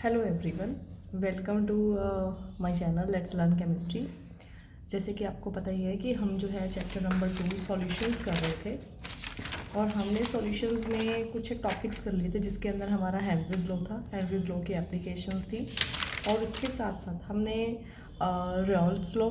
Hello everyone, welcome to my channel let's learn chemistry. जैसे कि आपको पता ही है कि हम जो है चैप्टर नंबर 2 सॉल्यूशंस कर रहे थे और हमने सॉल्यूशंस में कुछ एक टॉपिक्स कर लिए थे जिसके अंदर हमारा हेनरीज लॉ था, हेनरीज लॉ की एप्लीकेशंस थी और इसके साथ साथ हमने रॉल्स लॉ,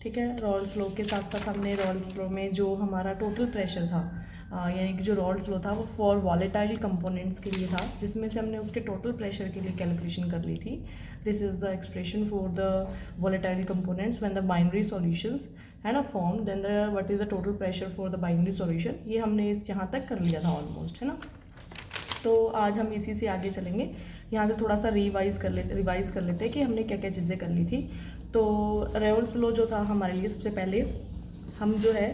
ठीक है, रॉल्स लॉ के साथ साथ हमने रॉल्स लॉ में जो हमारा टोटल प्रेशर था यानी कि जो रॉल्स लॉ था वो फॉर वॉलेटाइल कंपोनेंट्स के लिए था, जिसमें से हमने उसके टोटल प्रेशर के लिए कैलकुलेशन कर ली थी। This is the expression for the volatile components when the binary solutions है ना form, then the what is the total pressure for the binary solution. ये हमने इस यहाँ तक कर लिया था ऑलमोस्ट, है ना। तो आज हम इसी से आगे चलेंगे। यहाँ से थोड़ा सा रिवाइज कर लेते हैं कि हमने क्या क्या चीज़ें कर ली थी। तो रॉल्स लॉ जो था हमारे लिए, सबसे पहले हम जो है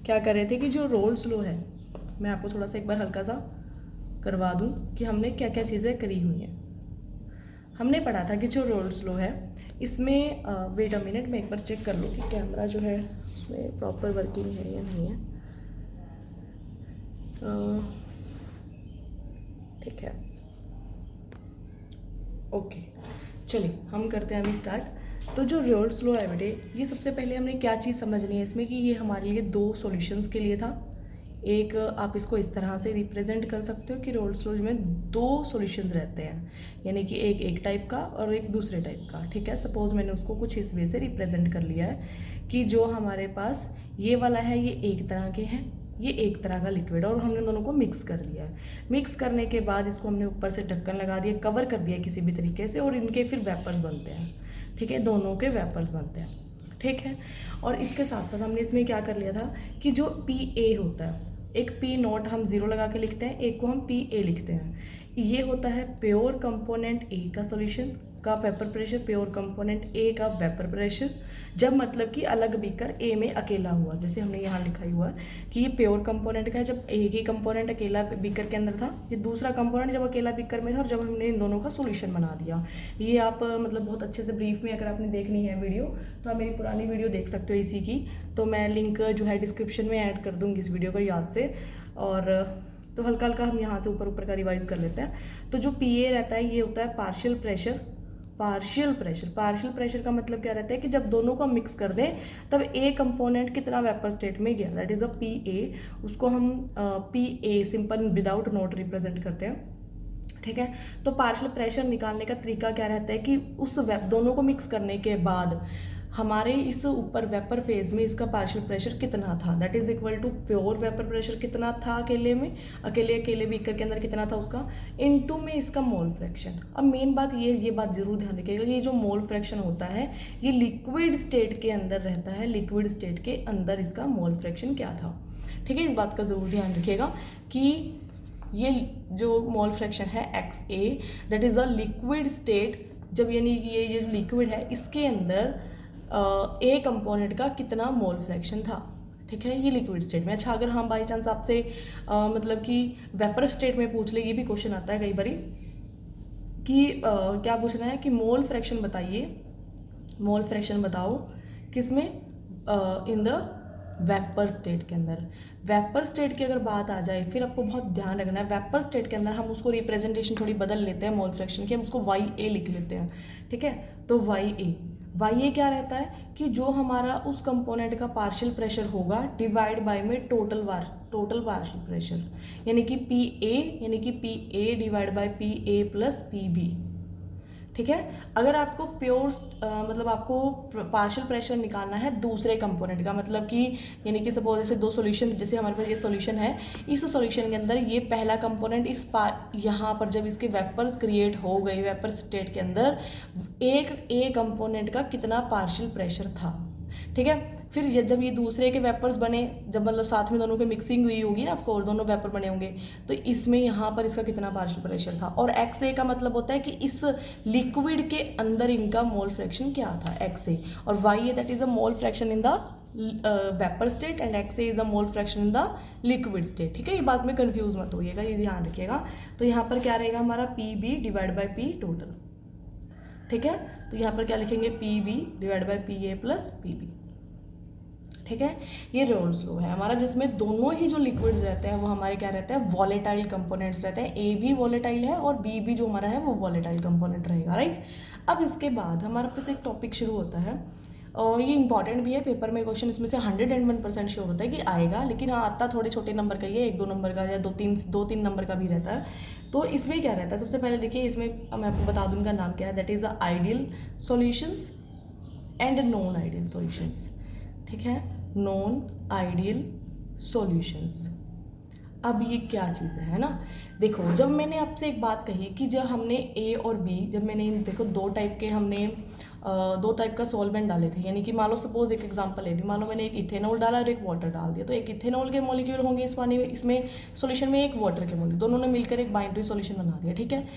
क्या कर रहे थे कि जो रॉल्स लॉ है, मैं आपको थोड़ा सा एक बार हल्का सा करवा दूं कि हमने क्या क्या चीज़ें करी हुई हैं। हमने पढ़ा था कि जो रॉल्स लॉ है इसमें वेट अ मिनट, मैं एक बार चेक कर लूँ कि कैमरा जो है उसमें प्रॉपर वर्किंग है या नहीं है। ठीक है, ओके, चलिए हम करते हैं अभी स्टार्ट। तो जो रॉल्स लॉ है बेटे, ये सबसे पहले हमने क्या चीज़ समझनी है इसमें कि ये हमारे लिए दो सॉल्यूशंस के लिए था। एक आप इसको इस तरह से रिप्रेजेंट कर सकते हो कि रॉल्स लॉ में दो सॉल्यूशंस रहते हैं, यानी कि एक टाइप का और एक दूसरे टाइप का। ठीक है, सपोज मैंने उसको कुछ इस वे से रिप्रेजेंट कर लिया है कि जो हमारे पास ये वाला है ये एक तरह के हैं, ये एक तरह का लिक्विड, और हमने दोनों को मिक्स कर दिया है। मिक्स करने के बाद इसको हमने ऊपर से ढक्कन लगा दिया, कवर कर दिया किसी भी तरीके से, और इनके फिर वेपर्स बनते हैं। ठीक है, दोनों के वेपर्स बनते हैं। ठीक है, और इसके साथ साथ हमने इसमें क्या कर लिया था कि जो पी होता है, एक पी नोट हम ज़ीरो लगा के लिखते हैं, एक को हम पी लिखते हैं। ये होता है प्योर कंपोनेंट ए का सॉल्यूशन का वेपर प्रेशर, प्योर कंपोनेंट ए का वेपर प्रेशर, जब मतलब कि अलग बीकर ए में अकेला हुआ, जैसे हमने यहाँ लिखा ही हुआ है कि ये प्योर कंपोनेंट का है जब एक ही कंपोनेंट अकेला बीकर के अंदर था, ये दूसरा कंपोनेंट जब अकेला बीकर में था और जब हमने इन दोनों का सॉल्यूशन बना दिया। ये आप मतलब बहुत अच्छे से ब्रीफ में अगर आपने देखनी है वीडियो तो आप मेरी पुरानी वीडियो देख सकते हो इसी की, तो मैं लिंक जो है डिस्क्रिप्शन में ऐड कर दूँगी इस वीडियो को याद से। और तो हल्का हल्का हम यहाँ से ऊपर ऊपर का रिवाइज कर लेते हैं। तो जो पी रहता है ये होता है पार्शियल प्रेशर। पार्शियल प्रेशर का मतलब क्या रहता है कि जब दोनों को मिक्स कर दें तब ए कंपोनेंट कितना वेपर स्टेट में गया, that is a P A. उसको हम P a simple without note represent करते हैं। ठीक है, तो पार्शियल प्रेशर निकालने का तरीका क्या रहता है कि उस दोनों को मिक्स करने के बाद हमारे इस ऊपर वेपर फेज में इसका पार्शियल प्रेशर कितना था, that is equal to pure vapour pressure कितना था अकेले में, अकेले बीकर के अंदर कितना था उसका, इनटू में इसका मोल फ्रैक्शन। अब मेन बात ये बात जरूर ध्यान रखिएगा, ये जो मोल फ्रैक्शन होता है ये लिक्विड स्टेट के अंदर रहता है, लिक्विड स्टेट के अंदर इसका मोल फ्रैक्शन क्या था। ठीक है, इस बात का ज़रूर ध्यान रखिएगा कि ये जो मोल फ्रैक्शन है x A, that is a liquid state, जब यानी कि ये जो लिक्विड है इसके अंदर ए कंपोनेंट का कितना मोल फ्रैक्शन था। ठीक है, ये लिक्विड स्टेट में। अच्छा, अगर हम बाई चांस आपसे मतलब कि वेपर स्टेट में पूछ ले, ये भी क्वेश्चन आता है कई बारी कि क्या पूछना है कि मोल फ्रैक्शन बताइए, मोल फ्रैक्शन बताओ किसमें, इन द वेपर स्टेट के अंदर। वेपर स्टेट की अगर बात आ जाए फिर आपको बहुत ध्यान रखना है, वेपर स्टेट के अंदर हम उसको रिप्रेजेंटेशन थोड़ी बदल लेते हैं मोल फ्रैक्शन की, हम उसको वाई ए लिख लेते हैं। ठीक है, तो वाई ए क्या रहता है कि जो हमारा उस कंपोनेंट का पार्शियल प्रेशर होगा डिवाइड बाय में टोटल पार्शियल प्रेशर, यानी कि P A divide by P A plus P B. ठीक है, अगर आपको प्योर मतलब आपको पार्शियल प्रेशर निकालना है दूसरे कंपोनेंट का, मतलब कि यानी कि सपोज जैसे दो सॉल्यूशन, जैसे हमारे पास ये सॉल्यूशन है, इस सॉल्यूशन के अंदर ये पहला कंपोनेंट यहाँ पर जब इसके वेपर्स क्रिएट हो गए वेपर स्टेट के अंदर, एक ए कंपोनेंट का कितना पार्शियल प्रेशर था। ठीक है, फिर जब ये दूसरे के वेपर्स बने, जब मतलब साथ में दोनों की मिक्सिंग हुई होगी ना, ऑफकोर्स दोनों वेपर बने होंगे, तो इसमें यहाँ पर इसका कितना पार्शियल प्रेशर था। और एक्स ए का मतलब होता है कि इस लिक्विड के अंदर इनका मोल फ्रैक्शन क्या था, एक्स ए, और Y A that is a mole fraction in the vapour state and X A is the mole fraction in the liquid state. ठीक है, ये बात में कंफ्यूज मत होइएगा, ये ध्यान रखिएगा। तो यहाँ पर क्या रहेगा हमारा P B divide by P total. ठीक है, तो यहाँ पर क्या लिखेंगे, P B divide by P A plus P B. ठीक है, ये रोल्स लॉ है हमारा, जिसमें दोनों ही जो लिक्विड्स रहते हैं वो हमारे क्या रहते हैं, वॉलेटाइल कंपोनेंट्स रहते हैं। ए भी वॉलेटाइल है और बी भी जो हमारा है वो वॉलेटाइल कंपोनेंट रहेगा, राइट। अब इसके बाद हमारे पास एक टॉपिक शुरू होता है और ये इंपॉर्टेंट भी है, पेपर में क्वेश्चन इसमें से 101% श्योर होता है कि आएगा, लेकिन हाँ आता थोड़े छोटे नंबर का ही है, 1-2 नंबर का या 2-3 नंबर का भी रहता है। तो इसमें क्या रहता है, सबसे पहले देखिए इसमें मैं आपको बता दूँ इनका नाम क्या है, that is a ideal solutions and non ideal solutions. ठीक है, नॉन आइडियल सॉल्यूशंस। अब ये क्या चीज़ है ना, देखो जब मैंने आपसे एक बात कही कि जब हमने ए और बी, जब मैंने देखो दो टाइप का सॉल्वेंट डाले थे, यानी कि मान लो सपोज एक एग्जांपल ले ली, मान लो मैंने एक इथेनॉल डाला और एक वाटर डाल दिया, तो एक इथेनॉल के मॉलिक्यूल होंगे इस पानी में, इसमें सॉल्यूशन में एक वाटर के मॉलिक्यूल, दोनों ने मिलकर एक बाइंड्री सॉल्यूशन बना दिया। ठीक है,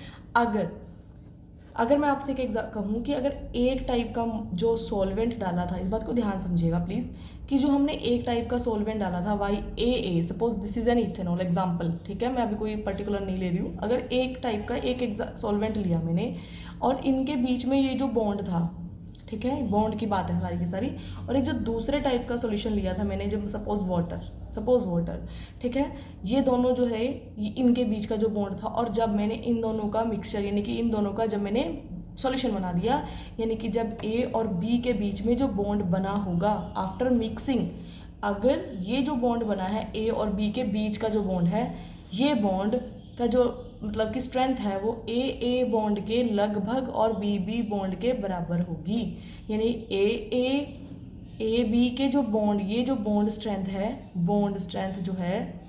अगर मैं आपसे एक कहूँ कि अगर एक टाइप का जो सॉल्वेंट डाला था, इस बात को ध्यान समझिएगा प्लीज़, कि जो हमने एक टाइप का सॉल्वेंट डाला था YAA, suppose this is an ethanol example, ठीक है, मैं अभी कोई पर्टिकुलर नहीं ले रही हूँ, अगर एक टाइप का एक सॉल्वेंट लिया मैंने और इनके बीच में ये जो बॉन्ड था, ठीक है, बॉन्ड की बात है सारी की सारी, और एक जो दूसरे टाइप का सॉल्यूशन लिया था मैंने, जब सपोज वाटर, ठीक है, ये दोनों जो है ये इनके बीच का जो बॉन्ड था, और जब मैंने इन दोनों का मिक्सचर, यानी कि इन दोनों का जब मैंने सॉल्यूशन बना दिया, यानी कि जब ए और बी के बीच में जो बॉन्ड बना होगा आफ्टर मिक्सिंग, अगर ये जो बॉन्ड बना है ए और बी के बीच का जो बॉन्ड है, ये बॉन्ड का जो मतलब कि स्ट्रेंथ है वो ए बॉन्ड के लगभग और बी बॉन्ड के बराबर होगी, यानी ए बी के जो बॉन्ड, ये जो बॉन्ड स्ट्रेंथ जो है,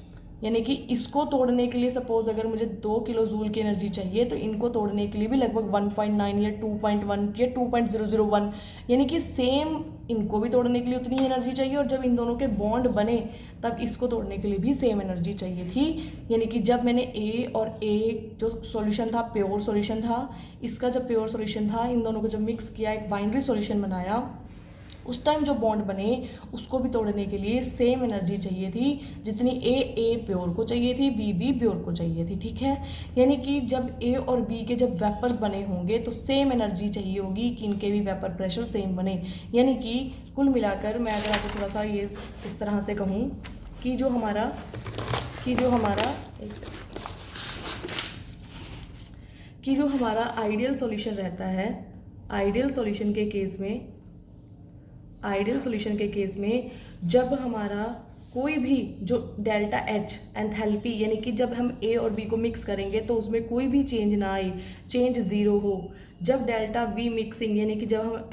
यानी कि इसको तोड़ने के लिए सपोज अगर मुझे 2 किलो जूल की एनर्जी चाहिए, तो इनको तोड़ने के लिए भी लगभग 1.9 या 2.1 या 2.001, यानी कि सेम इनको भी तोड़ने के लिए उतनी ही एनर्जी चाहिए, और जब इन दोनों के बॉन्ड बने तब इसको तोड़ने के लिए भी सेम एनर्जी चाहिए थी। यानी कि जब मैंने ए जो सॉल्यूशन था, प्योर सॉल्यूशन था, इसका जब प्योर सॉल्यूशन था, इन दोनों को जब मिक्स किया, एक बाइंड्री सॉल्यूशन बनाया, उस टाइम जो बॉन्ड बने उसको भी तोड़ने के लिए सेम एनर्जी चाहिए थी जितनी ए प्योर को चाहिए थी, बी प्योर को चाहिए थी। ठीक है, यानी कि जब ए और बी के जब वेपर्स बने होंगे तो सेम एनर्जी चाहिए होगी कि इनके भी वेपर प्रेशर सेम बने, यानी कि कुल मिलाकर मैं अगर आपको थोड़ा सा ये इस तरह से कहूँ कि जो हमारा आइडियल सॉल्यूशन रहता है, आइडियल सॉल्यूशन के केस में जब हमारा कोई भी जो डेल्टा H एंथैल्पी, यानी कि जब हम A और B को मिक्स करेंगे तो उसमें कोई भी चेंज ना आए, चेंज ज़ीरो हो। जब डेल्टा V मिक्सिंग, यानी कि जब हम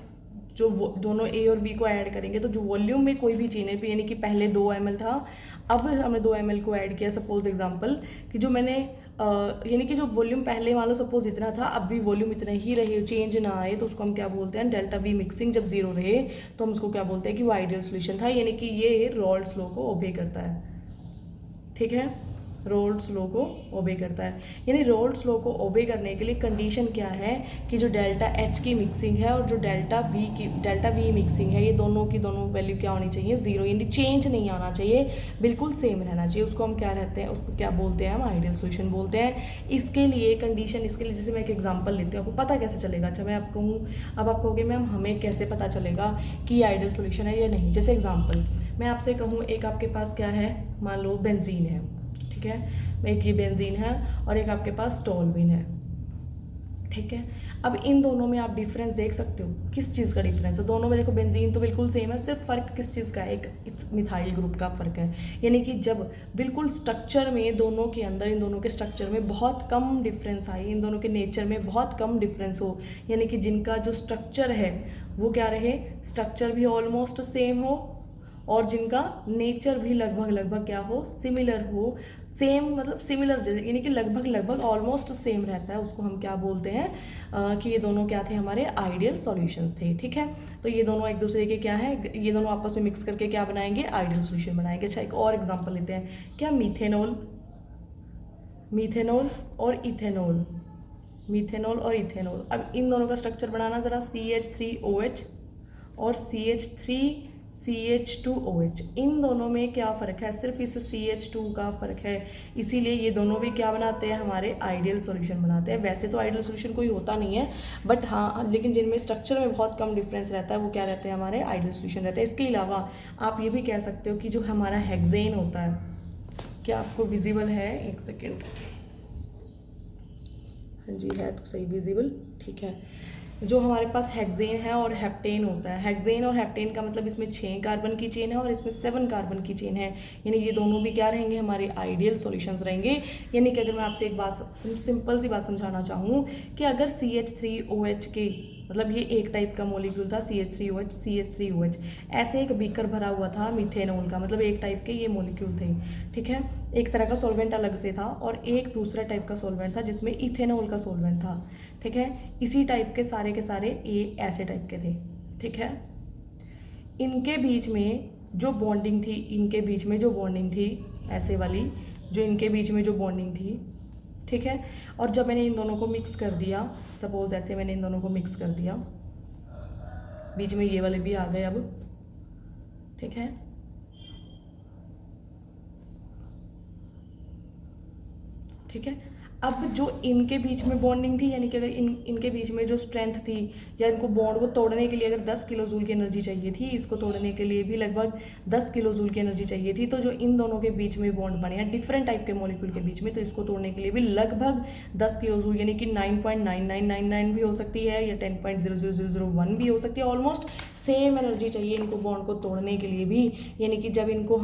जो दोनों A और B को ऐड करेंगे तो जो वॉल्यूम में कोई भी चेंज है, यानी कि पहले 2 ml था, अब हमने 2 ml को ऐड किया, सपोज एग्जांपल कि जो मैंने यानी कि जो वॉल्यूम पहले मान लो सपोज इतना था, अब भी वॉल्यूम इतना ही रहे, चेंज ना आए, तो उसको हम क्या बोलते हैं, डेल्टा V मिक्सिंग जब जीरो रहे तो हम उसको क्या बोलते हैं कि वो आइडियल सॉल्यूशन था, यानी कि ये रॉल्ड्स लॉ को ओबे करता है। ठीक है, रॉल्ड्स लॉ को ओबे करता है, यानी रॉल्ड्स लॉ को ओबे करने के लिए कंडीशन क्या है कि जो डेल्टा H की मिक्सिंग है और जो डेल्टा V मिक्सिंग है, ये दोनों की दोनों वैल्यू क्या होनी चाहिए, ज़ीरो, यानी चेंज नहीं आना चाहिए, बिल्कुल सेम रहना चाहिए। उसको हम क्या रहते हैं, उसको क्या बोलते हैं, हम आइडियल सॉल्यूशन बोलते हैं। इसके लिए कंडीशन, इसके लिए जैसे मैं एक एग्जाम्पल लेती हूँ, आपको पता कैसे चलेगा, अच्छा मैं आपको अब आप कहोगे मैम हमें कैसे पता चलेगा कि ये आइडियल सॉल्यूशन है या नहीं। जैसे एग्जाम्पल मैं आपसे कहूँ, एक आपके पास क्या है, मान लो बेंजीन है, ठीक है, एक ये बेंजीन है और एक आपके पास टॉल्यूइन है। ठीक है, अब इन दोनों में आप डिफरेंस देख सकते हो, किस चीज़ का डिफरेंस है, दोनों में देखो बेंजीन तो बिल्कुल सेम है, सिर्फ फ़र्क किस चीज़ का है, एक मिथाइल ग्रुप का फ़र्क है, यानी कि जब बिल्कुल स्ट्रक्चर में दोनों के अंदर, इन दोनों के स्ट्रक्चर में बहुत कम डिफरेंस आए, इन दोनों के नेचर में बहुत कम डिफरेंस हो, यानी कि जिनका जो स्ट्रक्चर है वो क्या रहे, स्ट्रक्चर भी ऑलमोस्ट सेम हो और जिनका नेचर भी लगभग क्या हो, सिमिलर हो, सेम मतलब सिमिलर, यानी कि लगभग ऑलमोस्ट सेम रहता है, उसको हम क्या बोलते हैं कि ये दोनों क्या थे, हमारे आइडियल सॉल्यूशंस थे। ठीक है, तो ये दोनों एक दूसरे के क्या है, ये दोनों आपस में मिक्स करके क्या बनाएंगे, आइडियल सॉल्यूशन बनाएंगे। अच्छा एक और एग्जांपल लेते हैं, क्या मीथेनॉल और इथेनॉल, अब इन दोनों का स्ट्रक्चर बनाना ज़रा, CH3OH और CH3 CH2OH, इन दोनों में क्या फ़र्क है? सिर्फ इस CH2 का फ़र्क है, इसीलिए ये दोनों भी क्या बनाते हैं? हमारे आइडियल सॉल्यूशन बनाते हैं। वैसे तो आइडियल सॉल्यूशन कोई होता नहीं है, बट हाँ, लेकिन जिनमें स्ट्रक्चर में बहुत कम डिफरेंस रहता है वो क्या रहते हैं? हमारे आइडियल सॉल्यूशन रहते हैं। इसके अलावा आप ये भी कह सकते हो कि जो हमारा हेक्सेन होता है, क्या आपको विजिबल है? एक सेकेंड, हाँ जी है तो सही विजिबल, ठीक है। जो हमारे पास हेक्सेन है और हेप्टेन होता है, हेक्सेन और हेप्टेन का मतलब इसमें 6 कार्बन की चेन है और इसमें 7 कार्बन की चेन है, यानी ये दोनों भी क्या रहेंगे? हमारे आइडियल सॉल्यूशंस रहेंगे। यानी कि अगर मैं आपसे एक बात सिंपल सी बात समझाना चाहूँ कि अगर CH3OH के मतलब ये एक टाइप का मॉलिक्यूल था CH3OH, ऐसे एक बीकर भरा हुआ था मीथेनॉल का, मतलब एक टाइप के ये मॉलिक्यूल थे, ठीक है। एक तरह का सॉल्वेंट अलग से था और एक दूसरा टाइप का सॉल्वेंट था जिसमें इथेनॉल का सॉल्वेंट था, ठीक है। इसी टाइप के सारे ये ऐसे टाइप के थे, ठीक है। इनके बीच में जो बॉन्डिंग थी, इनके बीच में जो बॉन्डिंग थी ऐसे वाली, जो इनके बीच में जो बॉन्डिंग थी, ठीक है। और जब मैंने इन दोनों को मिक्स कर दिया, सपोज ऐसे मैंने इन दोनों को मिक्स कर दिया, बीच में ये वाले भी आ गए अब, ठीक है। ठीक है, अब जो इनके बीच में बॉन्डिंग थी, यानी कि अगर इनके बीच में जो स्ट्रेंथ थी या इनको बॉन्ड को तोड़ने के लिए अगर 10 किलो जूल की एनर्जी चाहिए थी, इसको तोड़ने के लिए भी लगभग 10 किलो जूल की एनर्जी चाहिए थी। तो जो इन दोनों के बीच में बॉन्ड बने हैं डिफरेंट टाइप के मॉलिक्यूल के बीच में, तो इसको तोड़ने के लिए भी लगभग 10 किलो जूल यानी कि 9.9999 भी हो सकती है या 10.00001 भी हो सकती है। ऑलमोस्ट सेम एनर्जी चाहिए इनको बॉन्ड को तोड़ने के लिए भी, यानी कि जब इनको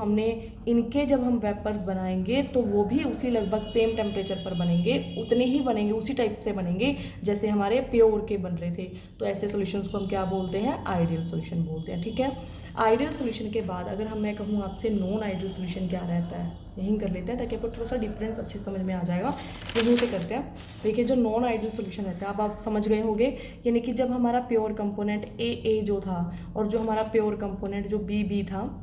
जब हम वेपर्स बनाएंगे तो वो भी उसी लगभग सेम टेम्परेचर पर बनेंगे, उतने ही बनेंगे, उसी टाइप से बनेंगे जैसे हमारे प्योर के बन रहे थे। तो ऐसे सॉल्यूशंस को हम क्या बोलते हैं? आइडियल सॉल्यूशन बोलते हैं, ठीक है। आइडियल सॉल्यूशन के बाद अगर मैं कहूँ आपसे नॉन आइडियल सॉल्यूशन क्या रहता है, यहीं कर लेते हैं ताकि आपको थोड़ा सा डिफरेंस अच्छे समझ में आ जाएगा। यहीं से करते हैं। देखिए, जो नॉन आइडियल सॉल्यूशन रहता है, अब आप समझ गए होंगे, यानी कि जब हमारा प्योर कंपोनेंट ए जो था और जो हमारा प्योर कंपोनेंट जो बी था,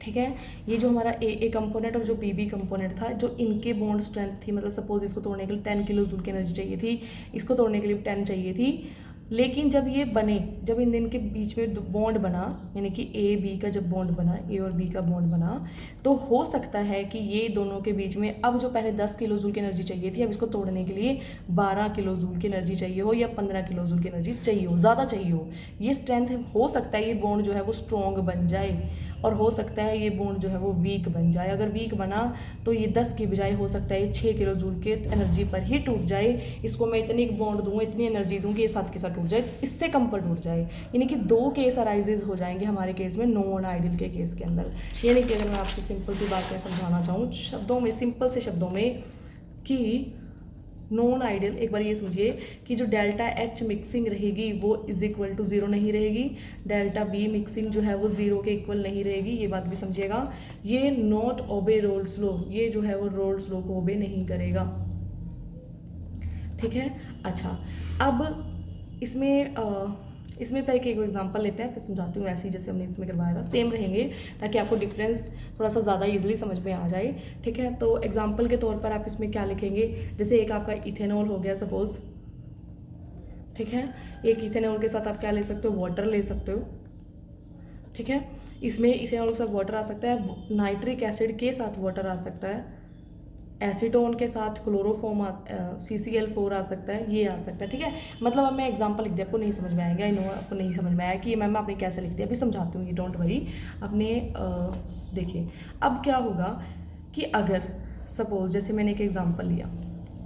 ठीक है, ये जो हमारा ए कंपोनेंट और जो बी कंपोनेंट था, जो इनके बॉन्ड स्ट्रेंथ थी, मतलब सपोज इसको तोड़ने के लिए 10 किलो जूल की एनर्जी चाहिए थी, इसको तोड़ने के लिए 10 चाहिए थी, लेकिन जब ये बने, जब इन दिन के बीच में बॉन्ड बना, यानी कि ए बी का जब बॉन्ड बना, ए और बी का बॉन्ड बना, तो हो सकता है कि ये दोनों के बीच में अब जो पहले 10 किलो जूल की एनर्जी चाहिए थी, अब इसको तोड़ने के लिए 12 किलो जूल की एनर्जी चाहिए हो या 15 किलो जूल की एनर्जी चाहिए हो, ज़्यादा चाहिए हो। ये स्ट्रेंथ हो सकता है, ये बॉन्ड जो है वो स्ट्रॉन्ग बन जाए और हो सकता है ये बॉन्ड जो है वो वीक बन जाए। अगर वीक बना तो ये 10 की बजाय हो सकता है ये 6 किलो जूल के एनर्जी पर ही टूट जाए। इसको मैं इतनी बॉन्ड दूँ, इतनी एनर्जी दूँ कि ये साथ के साथ टूट जाए, इससे कम पर टूट जाए। यानी कि 2 केस अराइजेज हो जाएंगे हमारे केस में, नॉन आइडियल के केस के अंदर। यानी कि अगर मैं आपसे सिंपल सी बात समझाना चाहूँ शब्दों में, सिंपल से शब्दों में, कि नॉन आइडियल, एक बार ये समझिए कि जो डेल्टा एच मिक्सिंग रहेगी वो इज इक्वल टू 0 नहीं रहेगी, डेल्टा बी मिक्सिंग जो है वो 0 के इक्वल नहीं रहेगी, ये बात भी समझिएगा। ये नॉट ओबे रोल्स लॉ, ये जो है वो रोल्स लॉ को ओबे नहीं करेगा, ठीक है। अच्छा, अब इसमें पहले एक एग्जांपल लेते हैं, फिर समझाती हूँ ऐसे ही जैसे हमने इसमें करवाया था, सेम रहेंगे ताकि आपको डिफरेंस थोड़ा सा ज़्यादा इजीली समझ में आ जाए, ठीक है। तो एग्जांपल के तौर पर आप इसमें क्या लिखेंगे, जैसे एक आपका इथेनॉल हो गया सपोज, ठीक है। एक इथेनॉल के साथ आप क्या ले सकते हो? वाटर ले सकते हो, ठीक है। इसमें इथेनॉल के साथ वाटर आ सकता है, नाइट्रिक एसिड के साथ वाटर आ सकता है, एसीटोन के साथ क्लोरोफॉर्म CCl4 आ सकता है, ये आ सकता है, ठीक है। मतलब अब मैं एग्जांपल लिख दिया, आपको नहीं समझ में आएगा, नो आपको नहीं समझ में आया कि मैम आपने कैसे लिख दिया, अभी समझाती हूँ, ये डोंट वरी। अपने देखिए अब क्या होगा कि अगर सपोज जैसे मैंने एक एग्जांपल लिया,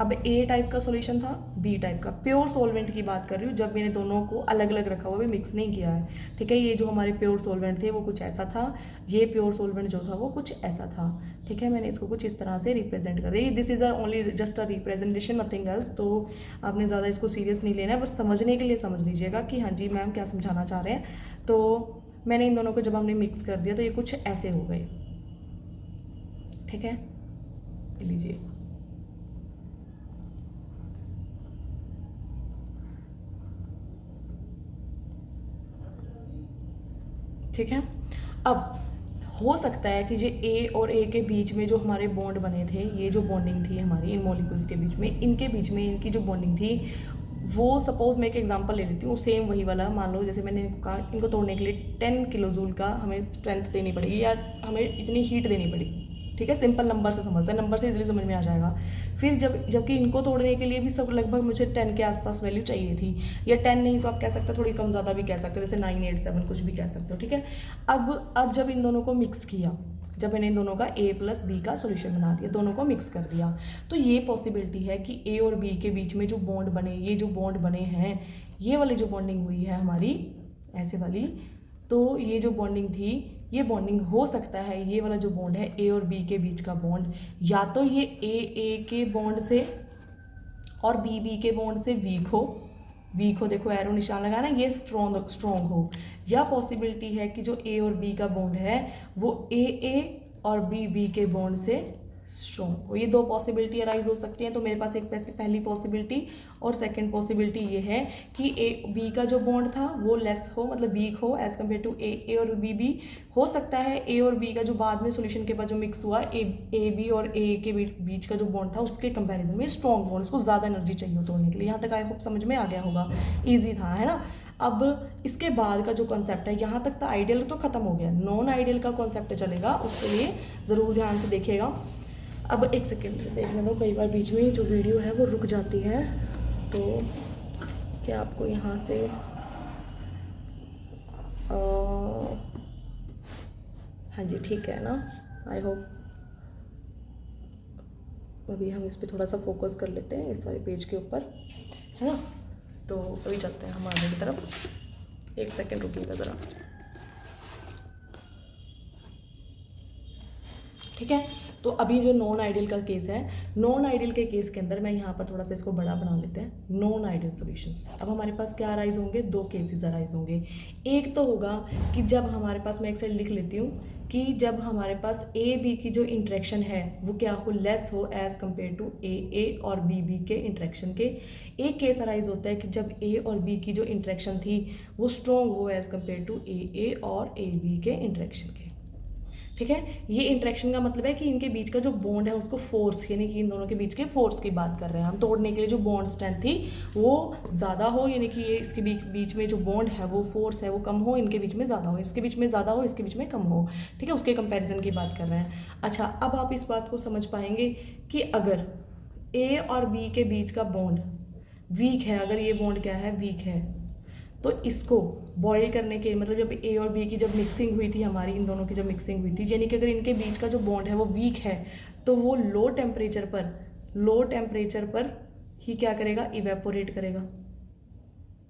अब ए टाइप का सॉल्यूशन था, बी टाइप का, प्योर सॉल्वेंट की बात कर रही हूँ, जब मैंने दोनों को अलग अलग रखा हुआ, भी मिक्स नहीं किया है, ठीक है। ये जो हमारे प्योर सॉल्वेंट थे वो कुछ ऐसा था, ये प्योर सॉल्वेंट जो था वो कुछ ऐसा था, ठीक है। मैंने इसको कुछ इस तरह से रिप्रेजेंट कर दिया, this is only just a representation, nothing else. तो आपने ज़्यादा इसको सीरियस नहीं लेना है, बस समझने के लिए समझ लीजिएगा कि हाँ जी मैम क्या समझाना चाह रहे हैं। तो मैंने इन दोनों को जब हमने मिक्स कर दिया तो ये कुछ ऐसे हो गए, ठीक है, लीजिए। ठीक है, अब हो सकता है कि जो ए और ए के बीच में जो हमारे बॉन्ड बने थे, ये जो बॉन्डिंग थी हमारी इन मॉलिक्यूल्स के बीच में, इनके बीच में इनकी जो बॉन्डिंग थी वो सपोज मैं एक एग्जांपल ले लेती हूँ, सेम वही वाला मान लो, जैसे मैंने इनको कहा इनको तोड़ने के लिए 10 किलो जूल का हमें स्ट्रेंथ देनी पड़ेगी या हमें इतनी हीट देनी पड़ेगी। ठीक है, सिंपल नंबर से समझते हैं, नंबर से इजीली समझ में आ जाएगा। फिर जबकि इनको तोड़ने के लिए भी सब लगभग मुझे 10 के आसपास वैल्यू चाहिए थी, या 10 नहीं तो आप कह सकते हो थोड़ी कम ज़्यादा भी कह सकते हो, जैसे 9, 8, 7 कुछ भी कह सकते हो। ठीक है, अब जब इन दोनों को मिक्स किया, जब मैंने इन दोनों का A + B का सोल्यूशन बना दिया, दोनों को मिक्स कर दिया, तो ये पॉसिबिलिटी है कि A और B के बीच में जो बॉन्ड बने, ये जो बॉन्ड बने हैं, ये वाली जो बॉन्डिंग हुई है हमारी ऐसे वाली, तो ये जो बॉन्डिंग थी, ये बॉन्डिंग हो सकता है, ये वाला जो बॉन्ड है A और B के बीच का बॉन्ड, या तो ये A के बॉन्ड से और B के बॉन्ड से वीक हो, देखो एरो निशान लगाना, ये स्ट्रॉन्ग हो, या पॉसिबिलिटी है कि जो A और B का बॉन्ड है वो A और B के बॉन्ड से स्ट्रॉन्ग हो। ये दो पॉसिबिलिटी अराइज हो सकती हैं। तो मेरे पास एक पहली पॉसिबिलिटी और सेकंड पॉसिबिलिटी ये है कि B का जो बॉन्ड था वो लेस हो, मतलब वीक हो एज कम्पेयर टू A और B। हो सकता है A और B का जो बाद में सोल्यूशन के बाद जो मिक्स हुआ AB और A के बीच का जो बॉन्ड था उसके कंपैरिजन में स्ट्रॉन्ग बॉन्ड, उसको ज़्यादा एनर्जी चाहिए तोड़ने के लिए। यहाँ तक आई होप समझ में आ गया होगा, ईजी था, है ना। अब इसके बाद का जो कॉन्सेप्ट है, यहाँ तक तो आइडियल तो खत्म हो गया, नॉन आइडियल का कॉन्सेप्ट चलेगा, उसके लिए ज़रूर ध्यान से देखिएगा। अब एक सेकेंड देखने दो, कई बार बीच में जो वीडियो है वो रुक जाती है, तो क्या आपको यहाँ से हाँ जी ठीक है ना, आई होप। अभी हम इस पर थोड़ा सा फोकस कर लेते हैं, इस वाले पेज के ऊपर, है ना। तो अभी चलते हैं हम आगे की तरफ, एक सेकेंड रुकिएगा ज़रा। ठीक है, तो अभी जो नॉन आइडियल का केस है, नॉन आइडियल के केस के अंदर मैं यहाँ पर थोड़ा सा इसको बड़ा बना लेते हैं, नॉन आइडियल सॉल्यूशंस। अब हमारे पास क्या अराइज होंगे, दो केसेस अराइज होंगे। एक तो होगा कि जब हमारे पास, मैं एक साइड लिख लेती हूँ, कि जब हमारे पास A-B की जो इंट्रैक्शन है वो क्या हो, लेस हो एज़ कम्पेयर टू A और B के इंट्रैक्शन के। एक केस अराइज होता है कि जब A और B की जो इंट्रैक्शन थी वो स्ट्रॉन्ग हो एज़ कम्पेयर टू A और AB के इंट्रैक्शन के। ठीक है, ये इंट्रैक्शन का मतलब है कि इनके बीच का जो बॉन्ड है उसको फोर्स, यानी कि इन दोनों के बीच के फोर्स की बात कर रहे हैं हम। तोड़ने के लिए जो बॉन्ड स्ट्रेंथ थी वो ज़्यादा हो, यानी कि ये इसके बीच में जो बॉन्ड है वो फोर्स है वो कम हो, इनके बीच में ज़्यादा हो, इसके बीच में ज़्यादा हो, इसके बीच में कम हो। ठीक है, उसके कंपेरिजन की बात कर रहे हैं। अच्छा, अब आप इस बात को समझ पाएंगे कि अगर A और B के बीच का बॉन्ड वीक है, अगर ये बॉन्ड क्या है, वीक है, तो इसको बॉयल करने के, मतलब जब A और B की जब मिक्सिंग हुई थी हमारी, इन दोनों की जब मिक्सिंग हुई थी, यानी कि अगर इनके बीच का जो बॉन्ड है वो वीक है, तो वो लो टेम्परेचर पर ही क्या करेगा, इवेपोरेट करेगा।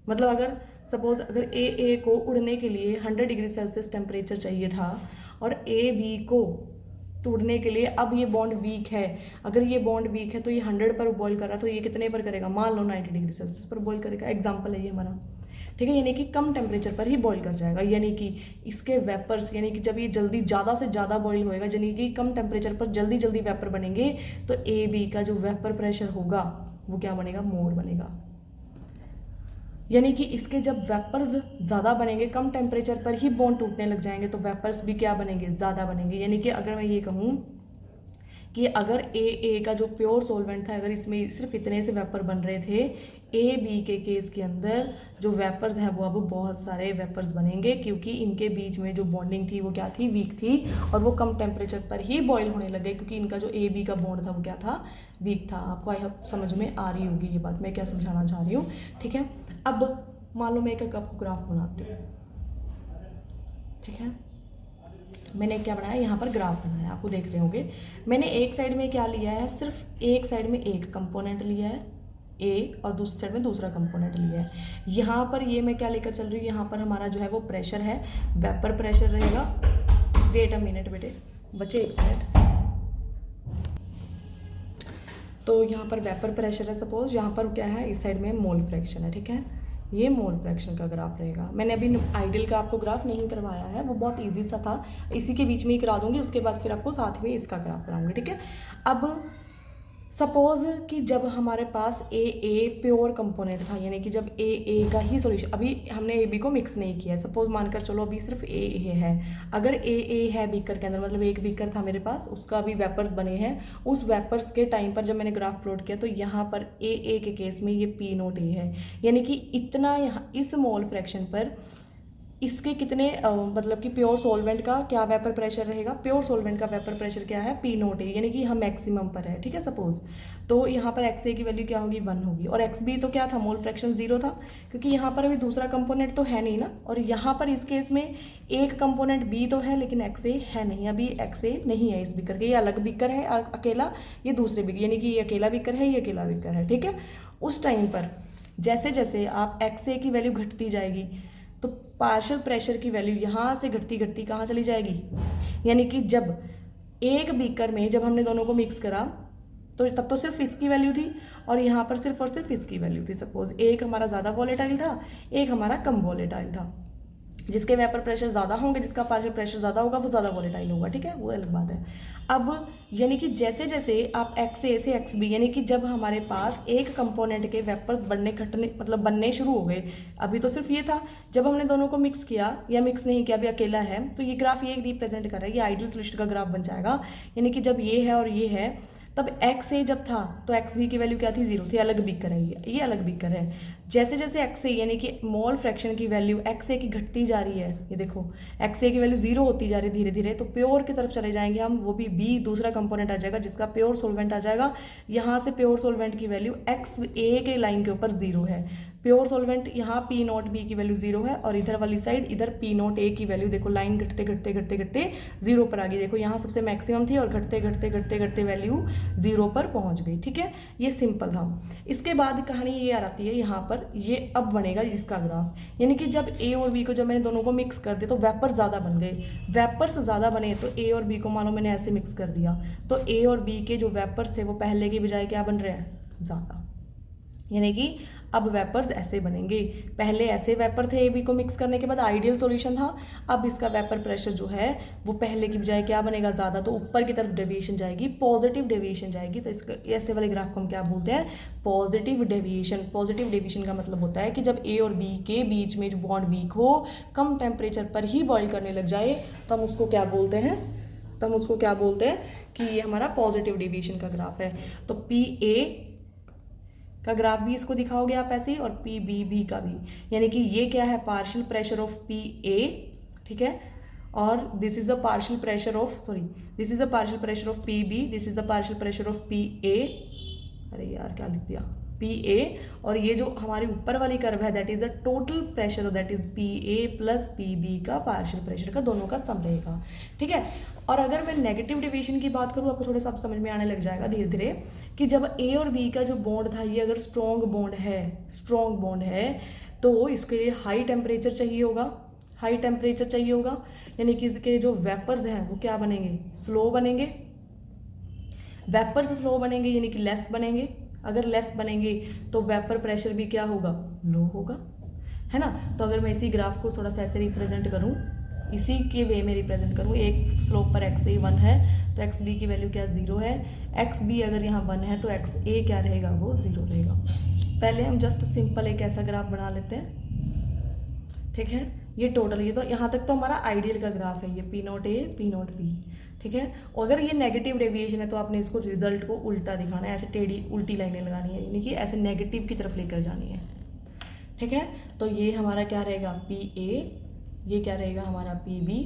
मतलब अगर सपोज अगर A को उड़ने के लिए 100 डिग्री सेल्सियस टेम्परेचर चाहिए था और AB को तोड़ने के लिए, अब ये बॉन्ड वीक है, अगर ये बॉन्ड वीक है तो ये 100 पर बॉयल कर रहा है, तो ये कितने पर करेगा, मान लो 90 डिग्री सेल्सियस पर बॉयल करेगा। एग्जाम्पल है ये हमारा। ठीक है, यानी कि कम टेम्परेचर पर ही बॉईल कर जाएगा, यानी कि इसके वेपर्स, यानी कि जब ये जल्दी ज़्यादा से ज़्यादा बॉईल होएगा, यानी कि कम टेम्परेचर पर जल्दी जल्दी वेपर बनेंगे, तो AB का जो वेपर प्रेशर होगा वो क्या बनेगा, मोर बनेगा। यानी कि इसके जब वेपर्स ज़्यादा बनेंगे, कम टेम्परेचर पर ही बॉन्ड टूटने लग जाएंगे, तो वेपर्स भी क्या बनेंगे, ज़्यादा बनेंगे। यानी कि अगर मैं ये कहूँ कि अगर A का जो प्योर सॉल्वेंट था, अगर इसमें सिर्फ इतने से वेपर बन रहे थे, AB के केस के अंदर जो वेपर्स हैं वो अब बहुत सारे वेपर्स बनेंगे, क्योंकि इनके बीच में जो बॉन्डिंग थी वो क्या थी, वीक थी, और वो कम टेम्परेचर पर ही बॉयल होने लगे, क्योंकि इनका जो AB का बॉन्ड था वो क्या था, वीक था। आपको आई होप समझ में आ रही होगी ये बात, मैं क्या समझाना चाह रही हूँ। ठीक है, अब मान लो मैं एक आपको ग्राफ बनाती हूँ। ठीक है, मैंने क्या बनाया, यहाँ पर ग्राफ बनाया, आपको देख रहे होंगे। मैंने एक साइड में क्या लिया है, सिर्फ एक साइड में एक कंपोनेंट लिया है A, और दूसरी साइड में दूसरा कंपोनेंट लिया है। यहाँ पर ये मैं क्या लेकर चल रही हूँ, यहाँ पर हमारा जो है वो प्रेशर है, वेपर प्रेशर रहेगा। वेट अ मिनट बेटे, बचे एक मिनट। तो यहाँ पर वेपर प्रेशर है, सपोज यहाँ पर क्या है, इस साइड में मोल फ्रैक्शन है। ठीक है, ये मोल फ्रैक्शन का ग्राफ रहेगा। मैंने अभी आइडियल का आपको ग्राफ नहीं करवाया है, वो बहुत इजी सा था, इसी के बीच में ही करा दूंगी, उसके बाद फिर आपको साथ में इसका ग्राफ कराऊंगी। ठीक है, अब सपोज कि जब हमारे पास ए प्योर कंपोनेंट था, यानी कि जब ए का ही सॉल्यूशन, अभी हमने ए बी को मिक्स नहीं किया है, सपोज मानकर चलो अभी सिर्फ ए है। अगर ए है बीकर के अंदर, मतलब एक बीकर था मेरे पास, उसका अभी वेपर्स बने हैं, उस वेपर्स के टाइम पर जब मैंने ग्राफ प्लॉट किया तो यहाँ पर ए के केस में ये पी नोट ए है, यानी कि इतना यहाँ इस मोल फ्रैक्शन पर इसके कितने मतलब कि प्योर सॉल्वेंट का क्या वेपर प्रेशर रहेगा, प्योर सॉल्वेंट का वेपर प्रेशर क्या है, पी नोट है, यानी कि हम मैक्सिमम पर है, ठीक है सपोज। तो यहाँ पर एक्स ए की वैल्यू क्या होगी, 1 होगी, और एक्स बी तो क्या था, मोल फ्रैक्शन 0 था, क्योंकि यहाँ पर अभी दूसरा कंपोनेंट तो है नहीं ना, और यहाँ पर इस केस में एक कंपोनेंट बी तो है लेकिन एक्स ए है नहीं, अभी एक्स ए नहीं है इस बीकर के, ये अलग बीकर है अकेला, ये दूसरे बीकर, यानी कि ये अकेला बीकर है, ये अकेला बीकर है, ठीक है। उस टाइम पर जैसे जैसे आप एक्स ए की वैल्यू घटती जाएगी तो पार्शियल प्रेशर की वैल्यू यहाँ से घटती घटती कहाँ चली जाएगी, यानी कि जब एक बीकर में जब हमने दोनों को मिक्स करा तो तब तो सिर्फ इसकी वैल्यू थी और यहाँ पर सिर्फ और सिर्फ इसकी वैल्यू थी। सपोज एक हमारा ज़्यादा वॉलेटाइल था, एक हमारा कम वॉलेटाइल था, जिसके वेपर प्रेशर ज़्यादा होंगे, जिसका पार्शियल प्रेशर ज़्यादा होगा वो ज़्यादा वॉलेटाइल होगा, ठीक है, वो अलग बात है। अब यानी कि जैसे जैसे आप एक्स ए से एक्स बी, यानी कि जब हमारे पास एक कंपोनेंट के वेपर्स बनने घटने मतलब बनने शुरू हो गए, अभी तो सिर्फ ये था, जब हमने दोनों को मिक्स किया या मिक्स नहीं किया, अभी अकेला है, तो ये ग्राफ ये रिप्रेजेंट कर रहा है, ये आइडियल सॉल्यूशन का ग्राफ बन जाएगा, यानी कि जब ये है और ये है, तब एक्स ए जब था तो एक्स बी की वैल्यू क्या थी, 0 थी, अलग बीकर है, ये अलग बीकर है। जैसे जैसे एक्स ए यानी कि मोल फ्रैक्शन की वैल्यू एक्स ए की घटती जा रही है, ये देखो एक्स ए की वैल्यू 0 होती जा रही है धीरे धीरे, तो प्योर की तरफ चले जाएंगे हम, वो भी बी दूसरा कंपोनेंट आ जाएगा जिसका प्योर सोलवेंट आ जाएगा। यहाँ से प्योर सोलवेंट की वैल्यू एक्स ए के लाइन के ऊपर 0 है, प्योर सोलवेंट यहाँ पी नॉट बी की वैल्यू 0 है, और इधर वाली साइड इधर पी नॉट ए की वैल्यू देखो लाइन घटते घटते घटते घटते 0 पर आ गई, देखो यहाँ सबसे मैक्सिमम थी और घटते घटते घटते घटते वैल्यू 0 पर पहुँच गई, ठीक है, ये सिंपल था। इसके बाद कहानी ये आ जाती है यहाँ पर, ये अब बनेगा इसका ग्राफ, यानी कि जब ए और बी को जब मैंने दोनों को मिक्स कर दिया तो वेपर्स ज़्यादा बन गए, वेपर्स ज़्यादा बने तो ए और बी को मानो मैंने ऐसे मिक्स कर दिया, तो ए और बी के जो वेपर्स थे वो पहले के बजाय क्या बन रहे हैं, ज़्यादा, यानी कि अब वेपर्स ऐसे बनेंगे, पहले ऐसे वेपर थे ए बी को मिक्स करने के बाद, आइडियल सॉल्यूशन था, अब इसका वेपर प्रेशर जो है वो पहले की बजाय क्या बनेगा, ज़्यादा, तो ऊपर की तरफ डेविएशन जाएगी, पॉजिटिव डेविएशन जाएगी, तो इसका ऐसे वाले ग्राफ को हम क्या बोलते हैं, पॉजिटिव डेविएशन। पॉजिटिव डेविएशन का मतलब होता है कि जब ए और बी के बीच में जो बॉन्ड वीक हो, कम टेम्परेचर पर ही बॉयल करने लग जाए, तो हम उसको क्या बोलते हैं, तो हम उसको क्या बोलते हैं कि ये हमारा पॉजिटिव डेविएशन का ग्राफ है। तो पी ए का ग्राफ भी इसको दिखाओगे आप ऐसे ही, और पी बी भी का भी, यानी कि ये क्या है, partial pressure of P A, ठीक है, और this is the partial pressure of, sorry this is the partial pressure of P B, this is the partial pressure of P A, अरे यार क्या लिख दिया, पी ए, और ये जो हमारी ऊपर वाली कर्व है that is a total pressure, that is P A plus P B का पार्शियल प्रेशर का दोनों का सम रहेगा, ठीक है। और अगर मैं नेगेटिव डेविएशन की बात करूँ, आपको थोड़ा सा समझ में आने लग जाएगा धीरे धीरे, कि जब ए और बी का जो बॉन्ड था ये अगर स्ट्रॉन्ग बॉन्ड है तो इसके लिए हाई टेम्परेचर चाहिए होगा, यानी कि इसके जो वेपर्स हैं वो क्या बनेंगे, स्लो बनेंगे, वेपर्स स्लो बनेंगे यानी कि लेस बनेंगे, अगर लेस बनेंगे तो वेपर प्रेशर भी क्या होगा, लो होगा, है ना। तो अगर मैं इसी ग्राफ को थोड़ा सा ऐसे रिप्रेजेंट करूँ, इसी के वे में रिप्रेजेंट करूँ, एक स्लोप पर एक्स ए 1 है तो एक्स बी की वैल्यू क्या 0 है, एक्स बी अगर यहाँ 1 है तो एक्स ए क्या रहेगा, वो 0 रहेगा। पहले हम जस्ट सिंपल एक ऐसा ग्राफ बना लेते हैं, ठीक है, ये टोटल, ये तो यहाँ तक तो हमारा आइडियल का ग्राफ है, ये पी नॉट ए पी नॉट बी, ठीक है। और अगर ये नेगेटिव डेविएशन है तो आपने इसको रिजल्ट को उल्टा दिखाना है, ऐसे टेढ़ी उल्टी लाइनें लगानी है, यानी कि ऐसे नेगेटिव की तरफ लेकर जानी है, ठीक है। तो ये हमारा क्या रहेगा, पी ए, ये क्या रहेगा हमारा पी बी,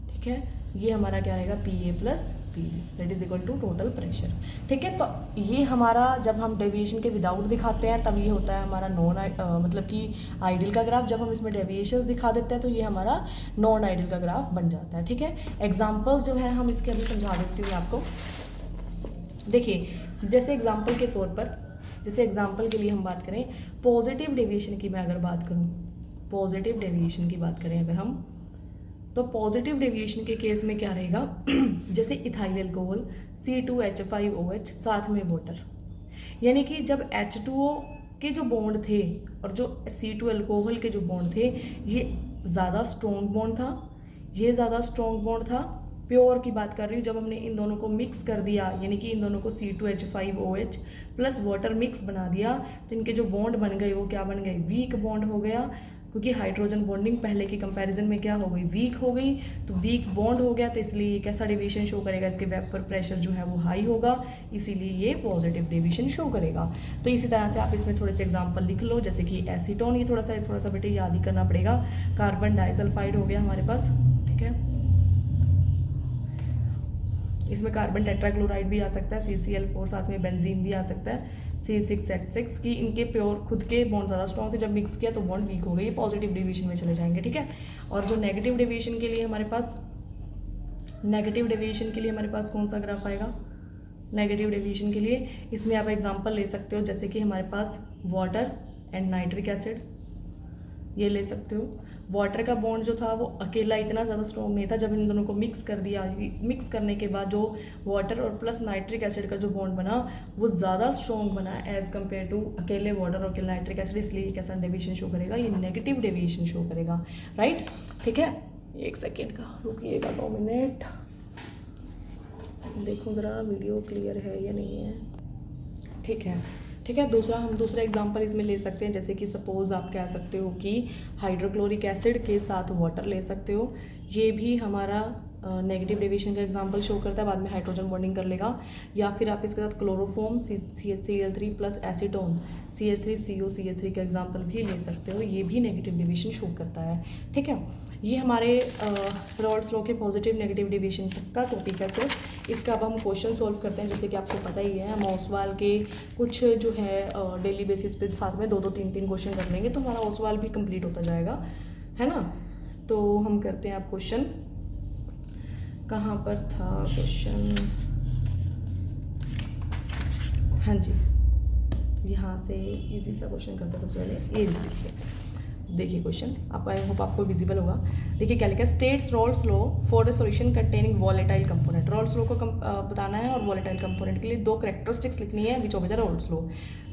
ठीक है, ये हमारा क्या रहेगा P A plus P B, that is equal to total pressure, ठीक है। तो ये हमारा जब हम डेविएशन के विदाउट दिखाते हैं तब ये होता है हमारा नॉन मतलब कि आइडियल का ग्राफ, जब हम इसमें डेविएशंस दिखा देते हैं तो ये हमारा नॉन आइडियल का ग्राफ बन जाता है, ठीक है। एग्जाम्पल्स जो है हम इसके अभी समझा देती हूँ आपको, देखिए जैसे एग्जाम्पल के तौर पर, जैसे एग्जाम्पल के लिए हम बात करें पॉजिटिव डेविएशन की, मैं अगर बात करूँ पॉजिटिव डेविएशन की बात करें अगर हम, तो पॉजिटिव डेविएशन के केस में क्या रहेगा, जैसे इथाइल अल्कोहल C2H5OH साथ में वाटर, यानी कि जब H2O के जो बॉन्ड थे और जो C2 अल्कोहल के जो बॉन्ड थे, ये ज़्यादा स्ट्रॉन्ग बॉन्ड था, ये ज़्यादा स्ट्रॉन्ग बॉन्ड था, प्योर की बात कर रही हूँ, जब हमने इन दोनों को मिक्स कर दिया, यानी कि इन दोनों को C2H5OH प्लस वाटर मिक्स बना दिया, तो इनके जो बॉन्ड बन गए वो क्या बन गए, वीक बॉन्ड हो गया, क्योंकि हाइड्रोजन बॉन्डिंग पहले की कंपैरिजन में क्या हो गई, वीक हो गई, तो वीक बॉन्ड हो गया, तो इसलिए ये कैसा डेविएशन शो करेगा, इसके वेपर प्रेशर जो है वो हाई होगा, इसीलिए ये पॉजिटिव डेविएशन शो करेगा। तो इसी तरह से आप इसमें थोड़े से एग्जांपल लिख लो, जैसे कि एसीटोन, ये थोड़ा सा बेटे याद ही करना पड़ेगा। कार्बन डाइसल्फाइड हो गया हमारे पास, ठीक है, इसमें कार्बन टेट्राक्लोराइड भी आ सकता है, CCl4, साथ में बेंजीन भी आ सकता है, C6H6 की। इनके प्योर खुद के बॉन्ड ज़्यादा स्ट्रॉन्ग थे, जब मिक्स किया तो बॉन्ड वीक हो गए, ये पॉजिटिव डेविएशन में चले जाएंगे, ठीक है। और जो नेगेटिव डेविएशन के लिए हमारे पास कौन सा ग्राफ आएगा, नेगेटिव डेविएशन के लिए इसमें आप एग्जांपल ले सकते हो, जैसे कि हमारे पास वाटर एंड नाइट्रिक एसिड, ये ले सकते हो। वाटर का बॉन्ड जो था वो अकेला इतना ज़्यादा स्ट्रॉन्ग नहीं था, जब इन दोनों को मिक्स कर दिया, मिक्स करने के बाद जो वाटर और प्लस नाइट्रिक एसिड का जो बॉन्ड बना वो ज़्यादा स्ट्रॉन्ग बना एज़ कम्पेयर टू अकेले वाटर और अकेले नाइट्रिक एसिड, इसलिए कैसा डेविएशन शो करेगा, ये नेगेटिव डेविएशन शो करेगा, राइट, ठीक है। 1 सेकेंड का रुकिएगा, 2 मिनट, देखो ज़रा वीडियो क्लियर है या नहीं है, ठीक है। हम दूसरा एग्जांपल इसमें ले सकते हैं, जैसे कि सपोज़ आप कह सकते हो कि हाइड्रोक्लोरिक एसिड के साथ वाटर ले सकते हो, ये भी हमारा नेगेटिव डेविएशन का एग्जांपल शो करता है, बाद में हाइड्रोजन बॉन्डिंग कर लेगा। या फिर आप इसके साथ chloroform CH3Cl3 plus acetone CH3COCH3 का एग्जांपल भी ले सकते हो, ये भी नेगेटिव डेविएशन शो करता है, ठीक है। ये हमारे रॉल्स लॉ के पॉजिटिव नेगेटिव डेविएशन तक का टॉपिक है सिर्फ। इसका अब हम क्वेश्चन सॉल्व करते हैं, जैसे कि आपको पता ही है, हम ओसवाल के कुछ जो है डेली बेसिस पे साथ में 2-2 3-3 क्वेश्चन कर लेंगे, तो हमारा ओसवाल भी कंप्लीट होता जाएगा, है ना। तो हम करते हैं आप क्वेश्चन, कहाँ पर था क्वेश्चन, हाँ जी, यहाँ से इजी सा क्वेश्चन करते हैं। सबसे पहले ये देखिए क्वेश्चन, आपको आई होप आपको विजिबल होगा। देखिए क्या लिखा है, states Rawls law for a solution containing volatile component. Rawls law को बताना है और वॉलेटाइल कंपोनेंट के लिए 2 कैरेक्टरिस्टिक्स लिखनी है which of the Rawls law.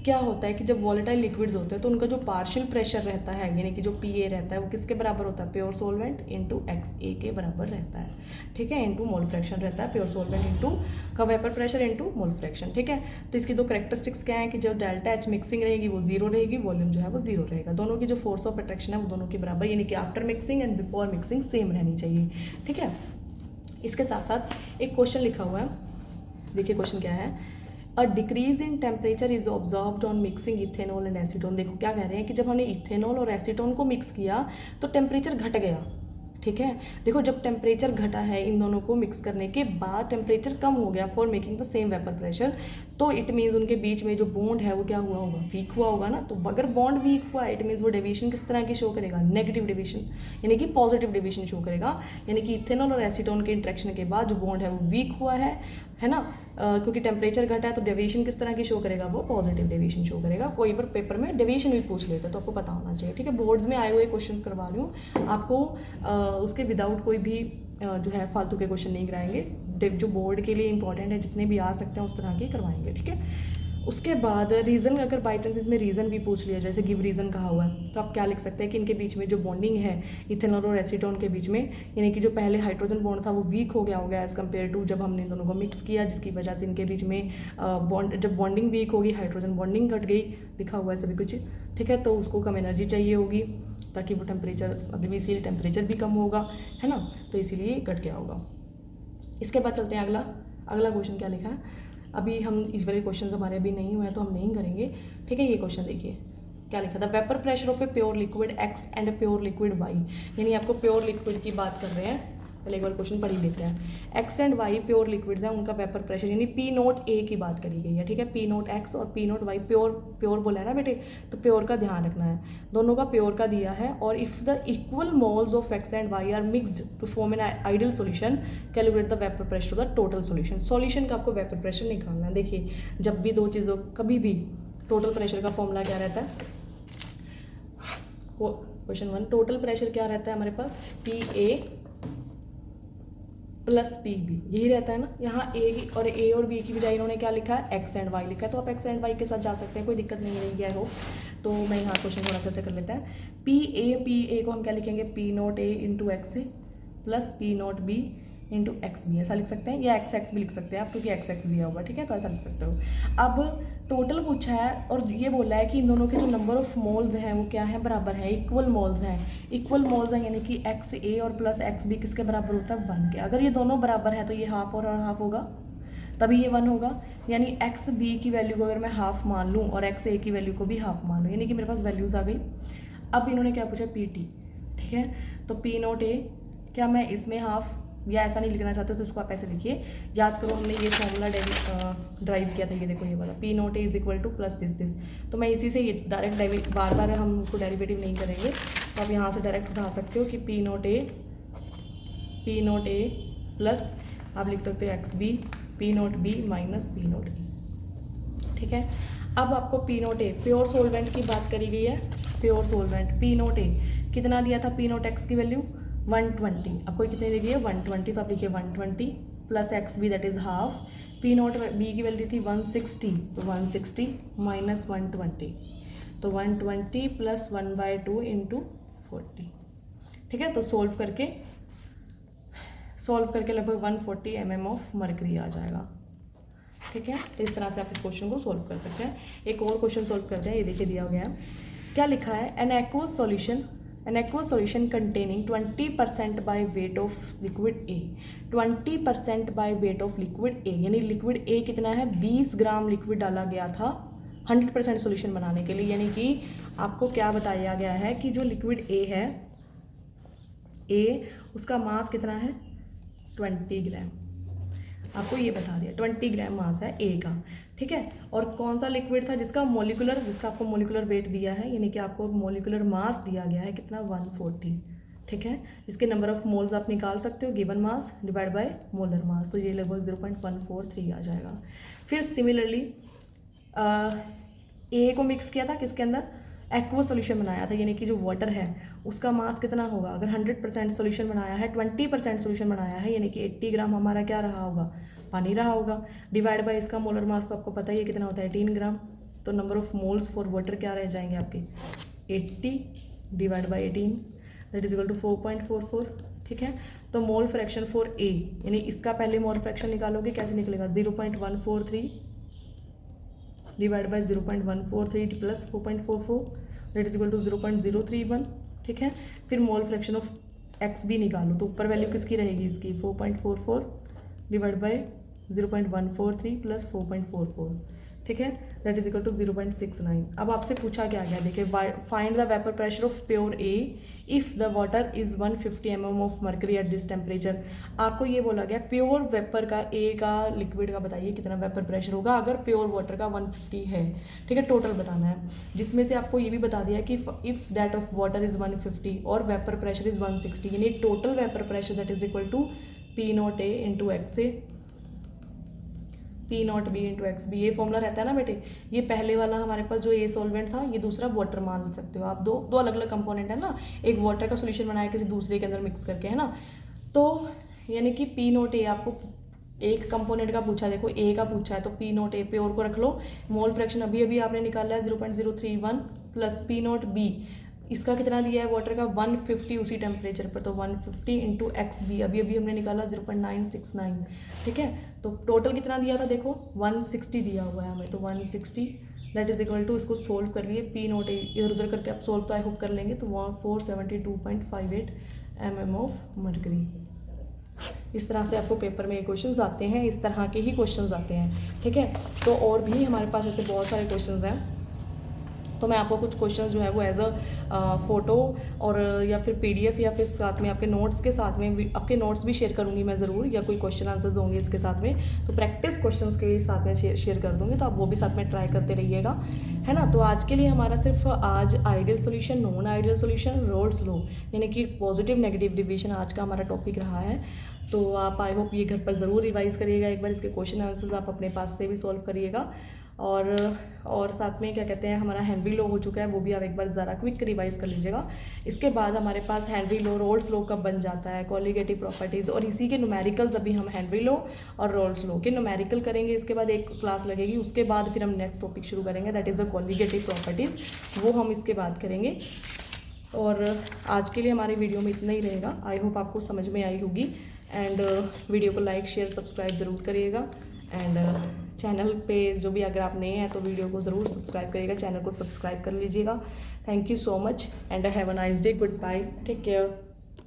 क्या होता है कि जब वॉलेटाइल लिक्विड्स होते हैं तो उनका जो पार्शियल प्रेशर रहता है, यानी कि जो PA रहता है, वो किसके बराबर होता है, प्योर सॉल्वेंट इंटू XA के बराबर रहता है, ठीक है, इंटू मोल फ्रैक्शन रहता है, प्योर सॉल्वेंट इंटू का vapour pressure into mole fraction, ठीक है। तो इसकी 2 कैरेक्टरिस्टिक्स क्या है कि जब डेल्टा H मिक्सिंग रहेगी वो 0 रहेगी, वॉल्यूम जो है वो 0 रहेगा, दोनों की जो फोर्स ऑफ अट्रैक्शन है वो दोनों के बराबर, यानी कि after mixing and before mixing same रहनी चाहिए, ठीक है। इसके साथ साथ एक क्वेश्चन लिखा हुआ है, देखिए क्वेश्चन क्या है, a decrease in temperature is observed on mixing ethanol and acetone. देखो क्या कह रहे हैं कि जब हमने इथेनॉल और एसीटोन को मिक्स किया तो टेम्परेचर घट गया, ठीक है। देखो जब टेम्परेचर घटा है, इन दोनों को मिक्स करने के बाद टेम्परेचर कम हो गया for making the same vapour pressure, तो इट मीन्स उनके बीच में जो बॉन्ड है वो क्या हुआ होगा, वीक हुआ होगा ना। तो अगर बॉन्ड वीक हुआ इट मीन्स वो डेविएशन किस तरह की शो करेगा, नेगेटिव डेविएशन, यानी कि पॉजिटिव डेविएशन शो करेगा, यानी कि इथेनॉल और एसीटोन के इंट्रैक्शन के बाद जो बॉन्ड है वो वीक हुआ है ना, क्योंकि टेम्परेचर घटा है, तो डेविएशन किस तरह की शो करेगा, वो पॉजिटिव डेविएशन शो करेगा। कोई बार पेपर में डेविएशन भी पूछ लेते हैं तो आपको पता होना चाहिए, ठीक है। बोर्ड्स में आए हुए क्वेश्चन करवा रही हूँ आपको, उसके विदाउट कोई भी जो है फालतू के क्वेश्चन नहीं कराएंगे, जो बोर्ड के लिए इंपॉर्टेंट है, जितने भी आ सकते हैं उस तरह के करवाएंगे, ठीक है। उसके बाद रीज़न, अगर बाई चांस इसमें रीज़न भी पूछ लिया, जैसे गिव रीज़न कहा हुआ है, तो आप क्या लिख सकते हैं कि इनके बीच में जो बॉन्डिंग है इथेनॉल और एसीटोन के बीच में, यानी कि जो पहले हाइड्रोजन बॉन्ड था वो वीक हो गया होगा एज़ कम्पेयर टू जब हमने इन दोनों को मिक्स किया, जिसकी वजह से इनके बीच में जब बॉन्डिंग वीक होगी, हाइड्रोजन बॉन्डिंग घट गई, लिखा हुआ है सभी कुछ, ठीक है। तो उसको कम एनर्जी चाहिए होगी ताकि वो टेम्परेचर, मतलब इसीलिए टेम्परेचर भी कम होगा, है ना, तो इसीलिए घट गया होगा। इसके बाद चलते हैं अगला क्वेश्चन क्या लिखा है। अभी हम इस वाले क्वेश्चन हमारे अभी नहीं हुए हैं तो हम नहीं करेंगे, ठीक है। ये क्वेश्चन देखिए क्या लिखा था, vapour pressure of a pure liquid X and a pure liquid Y, यानी आपको प्योर लिक्विड की बात कर रहे हैं, पहले एक बार क्वेश्चन पढ़ ही लेते हैं। X and Y pure liquids हैं, उनका वेपर प्रेशर यानी P0A की बात करी गई है, ठीक है। P0X और P0Y प्योर बोला है ना बेटे, तो प्योर का ध्यान रखना है, दोनों का प्योर का दिया है। और if the equal moles of X and Y are mixed to form an ideal solution, calculate the vapour pressure of the total solution. Solution का आपको वेपर प्रेशर निकालना है। देखिए जब भी दो चीज़ों, कभी भी टोटल प्रेशर का फॉर्मूला क्या रहता है, क्वेश्चन 1, टोटल प्रेशर क्या रहता है हमारे पास, PA प्लस PB, यही रहता है ना। यहाँ A और B की बजाय इन्होंने क्या लिखा है, X एंड Y लिखा है, तो आप X एंड Y के साथ जा सकते हैं, कोई दिक्कत नहीं रहेगी आई होप। तो मैं यहाँ क्वेश्चन थोड़ा सा ऐसे कर लेते हैं। PA को हम क्या लिखेंगे, P0A into X plus P0B into X B, ऐसा लिख सकते हैं, या एक्स एक्स भी लिख सकते हैं आप, क्योंकि एक्स एक्स दिया हुआ, ठीक है, तो ऐसा लिख सकते हो। अब टोटल पूछा है और ये बोला है कि इन दोनों के जो नंबर ऑफ मोल्स हैं वो क्या है, बराबर है, इक्वल मोल्स हैं, इक्वल मोल्स हैं, यानी कि एक्स ए और प्लस एक्स बी किसके बराबर होता है, 1 के। अगर ये दोनों बराबर है तो ये हाफ और हाफ होगा, तभी ये 1 होगा। यानी एक्स बी की वैल्यू को अगर मैं हाफ मान लूँ और एक्स ए की वैल्यू को भी हाफ मान लूँ, यानी कि मेरे पास वैल्यूज़ आ गई। अब इन्होंने क्या पूछा, पी टी, ठीक है, तो पी नोट ए, क्या मैं इसमें हाफ या ऐसा नहीं लिखना चाहते तो उसको आप ऐसे लिखिए, याद करो हमने ये फॉर्मूला ड्राइव किया था, ये देखो ये वाला, P naught A is equal two plus this, तो मैं इसी से ये डायरेक्ट बार बार हम उसको डेरिवेटिव नहीं करेंगे, तो आप यहाँ से डायरेक्ट उठा सकते हो कि पी नोट ए प्लस आप लिख सकते हो X B, P note B minus P naught A, ठीक है। अब आपको P naught A pure solvent की बात करी गई है, pure solvent P naught A कितना दिया था, पी नोट एक्स की वैल्यू 120, आपको कितनी दी गई है 120, तो आप लिखिए 120 plus X B that is half, P note B की वैल्यू थी 160, तो 160 माइनस 120, तो 120 प्लस 1/2 इंटू 40, ठीक है। तो सॉल्व करके लगभग 140 mm ऑफ मरकरी आ जाएगा, ठीक है। तो इस तरह से आप इस क्वेश्चन को सॉल्व कर सकते हैं। एक और क्वेश्चन सॉल्व करते हैं, ये देखिए दिया गया है, क्या लिखा है, an aqueous solution containing 20% by weight of liquid A, 20% by weight of liquid A, यानी लिक्विड ए कितना है, 20 ग्राम लिक्विड डाला गया था 100% सॉल्यूशन बनाने के लिए, यानी कि आपको क्या बताया गया है कि जो लिक्विड ए है, ए उसका मास कितना है 20 ग्राम, आपको ये बता दिया 20 ग्राम मास है ए का, ठीक है। और कौन सा लिक्विड था जिसका आपको मोलिकुलर वेट दिया है, यानी कि आपको मोलिकुलर मास दिया गया है कितना 140, ठीक है। इसके नंबर ऑफ मोल्स आप निकाल सकते हो, given mass divide by molar mass, तो ये लगभग 0.143 आ जाएगा। फिर सिमिलरली ए को मिक्स किया था किसके अंदर, एक्वस सॉल्यूशन बनाया था, यानी कि जो वाटर है उसका मास कितना होगा, अगर 100% सॉल्यूशन बनाया है, 20% सॉल्यूशन बनाया है, यानी कि 80 ग्राम हमारा क्या रहा होगा, पानी रहा होगा, डिवाइड बाय इसका मोलर मास तो आपको पता ही है कितना होता है 18 ग्राम, तो number of moles for water क्या रह जाएंगे आपके 80 divide by 18 that is equal to 4.44, ठीक है। तो मोल फ्रैक्शन फॉर ए, यानी इसका पहले मोल फ्रैक्शन निकालोगे, कैसे निकलेगा 0.143 divide by 0.143 plus 4.44 that is equal to 0.031, ठीक है। फिर मोल फ्रैक्शन ऑफ एक्स भी निकालो, तो ऊपर वैल्यू किसकी रहेगी इसकी 4.44 डिवाइड बाई 0.143 प्लस 4.44, ठीक है, दैट इज इक्वल टू 0.69। अब आपसे पूछा क्या गया, देखिए find the vapour pressure of pure A if the water is 150 mm of mercury at this temperature. आपको ये बोला गया प्योर वेपर का, ए का लिक्विड का बताइए कितना वेपर प्रेशर होगा अगर प्योर वाटर का 150 है, ठीक है, टोटल बताना है, जिसमें से आपको ये भी बता दिया कि if that of water is 150 और वेपर प्रेशर इज़ 160, यानी total vapour pressure that is equal to P nought A into X A, P nought B into X B, ये फॉर्मूला रहता है ना बेटे। ये पहले वाला हमारे पास जो ए सॉल्वेंट था, ये दूसरा वाटर मान सकते हो आप, दो अलग अलग कंपोनेंट है ना, एक वाटर का सॉल्यूशन बनाया किसी दूसरे के अंदर मिक्स करके, है ना। तो यानी कि पी नॉट ए आपको एक कंपोनेंट का पूछा, देखो ए का पूछा है तो पी नॉट ए प्योर को रख लो, मोल फ्रैक्शन अभी अभी आपने निकाला है 0.031 प्लस पी नॉट बी, इसका कितना दिया है वाटर का 150 उसी टेम्परेचर पर, तो 150 इंटू एक्स बी अभी अभी हमने निकाला 0.969, ठीक है। तो टोटल कितना दिया था देखो 160 दिया हुआ है हमें, तो 160 दैट इज इक्वल टू, इसको सोल्व कर लिए, पी नोट इधर उधर करके आप सोल्व तो आई होप कर लेंगे, तो 472.58 mm ऑफ मर्करी। इस तरह से आपको पेपर में ये क्वेश्चंस आते हैं, इस तरह के ही क्वेश्चंस आते हैं, ठीक है। तो और भी हमारे पास ऐसे बहुत सारे क्वेश्चंस हैं, तो मैं आपको कुछ क्वेश्चंस जो है वो एज अ फोटो और या फिर पीडीएफ या फिर साथ में आपके नोट्स के साथ में भी, आपके नोट्स भी शेयर करूँगी मैं ज़रूर, या कोई क्वेश्चन आंसर्स होंगे इसके साथ में, तो प्रैक्टिस क्वेश्चंस के साथ में शेयर कर दूँगी, तो आप वो भी साथ में ट्राई करते रहिएगा, है ना। तो आज के लिए हमारा सिर्फ आज ideal solution, non ideal solution, roles law, यानी कि पॉजिटिव नेगेटिव डिविजन आज का हमारा टॉपिक रहा है। तो आप आई होप ये घर पर ज़रूर रिवाइज़ करिएगा, एक बार इसके क्वेश्चन आंसर्स आप अपने पास से भी सॉल्व करिएगा, और साथ में क्या कहते हैं हमारा हेनरी लॉ हो चुका है, वो भी आप एक बार ज़रा क्विक रिवाइज कर लीजिएगा। इसके बाद हमारे पास हेनरी लॉ, रोल्स लॉ कब बन जाता है, कॉलिगेटिव प्रॉपर्टीज़, और इसी के न्यूमेरिकल्स अभी हम हेनरी लॉ और रोल्स लॉ के न्यूमेरिकल करेंगे, इसके बाद एक क्लास लगेगी, उसके बाद फिर हम नेक्स्ट टॉपिक शुरू करेंगे that is the colligative properties, वो हम इसके बाद करेंगे। और आज के लिए हमारी वीडियो में इतना ही रहेगा, आई होप आपको समझ में आई होगी। एंड वीडियो को लाइक शेयर सब्सक्राइब ज़रूर करिएगा। एंड चैनल पे जो भी अगर आप नए हैं तो वीडियो को ज़रूर सब्सक्राइब करिएगा, चैनल को सब्सक्राइब कर लीजिएगा। Thank you so much and have a nice day, goodbye, take care.